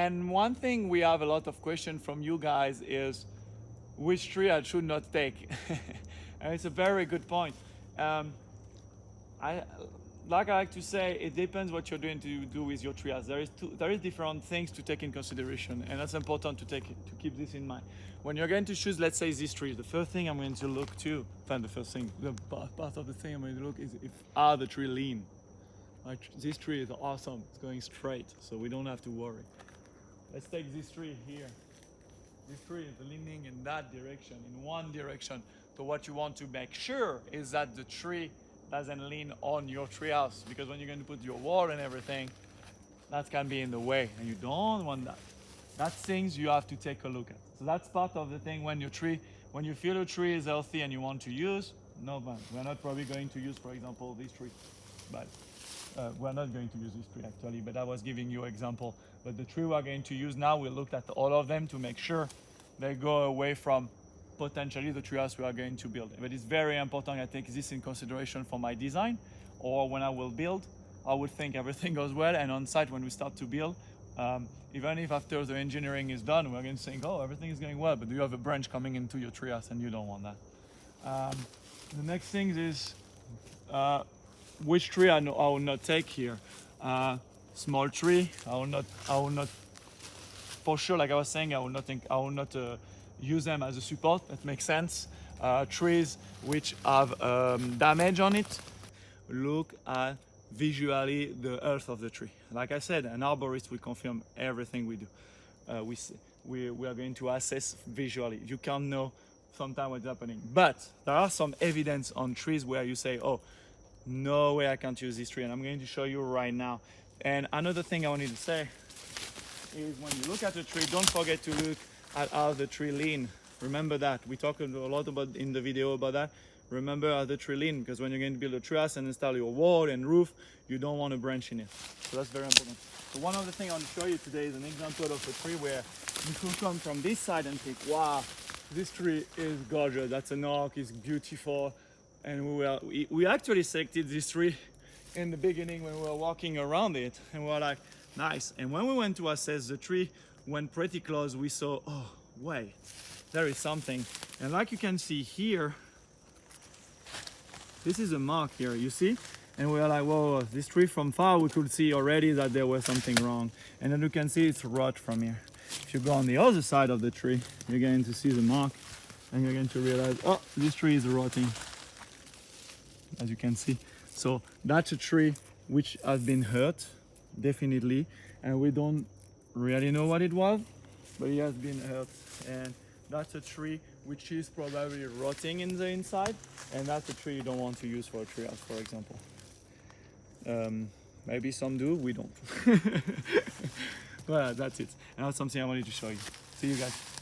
And one thing we have a lot of questions from you guys is which tree I should not take. And it's a very good point. Like I like to say, it depends what you're doing to do with your treehouse. There is different things to take in consideration, and that's important to keep this in mind. When you're going to choose, let's say, this tree, the first thing I'm going to look to, the part of the thing I'm going to look is if the tree lean. Like this tree is awesome, it's going straight, so we don't have to worry. Let's take this tree here. This tree is leaning in that direction, in one direction. So what you want to make sure is that the tree doesn't lean on your treehouse, because when you're going to put your wall and everything, that can be in the way, and you don't want that. That's things you have to take a look at. So that's part of the thing when you feel a tree is healthy and you want to use, no man, we're not probably going to use, for example, this tree, but we're not going to use this tree actually, but I was giving you an example. But the tree we're going to use now, we looked at all of them to make sure they go away from potentially the treehouse we are going to build. But it's very important I take this in consideration for my design, or when I will build, I would think everything goes well, and on site when we start to build, even if after the engineering is done, we're going to think, oh, everything is going well, but you have a branch coming into your treehouse and you don't want that. The next thing is which tree I will not take here. Small tree, I will not, for sure, like I was saying, I will not use them as a support. That makes sense. Trees which have damage on it, look at visually the earth of the tree. Like I said, an arborist will confirm everything we do. We are going to assess visually. You can't know sometimes what's happening, but there are some evidence on trees where you say, oh, no way I can't use this tree, and I'm going to show you right now. And another thing I wanted to say is when you look at the tree, don't forget to look at how the tree lean. Remember that. We talked a lot about in the video about that. Remember how the tree lean, because when you're going to build a treehouse and install your wall and roof, you don't want a branch in it. So that's very important. So one other thing I want to show you today is an example of a tree where you could come from this side and think, wow, this tree is gorgeous. That's an oak, it's beautiful. And we actually selected this tree in the beginning when we were walking around it, and we were like, nice. And when we went to assess the tree, when pretty close, we saw, oh, wait, there is something. And like you can see here, this is a mark here, you see? And we were like, whoa, this tree from far, we could see already that there was something wrong. And then you can see it's rot from here. If you go on the other side of the tree, you're going to see the mark, and you're going to realize, oh, this tree is rotting, as you can see. So that's a tree which has been hurt, definitely, and we don't really know what it was, but it has been hurt. And that's a tree which is probably rotting in the inside, and that's a tree you don't want to use for a treehouse, for example. Maybe some do, we don't. Well, that's it. And that's something I wanted to show you. See you guys.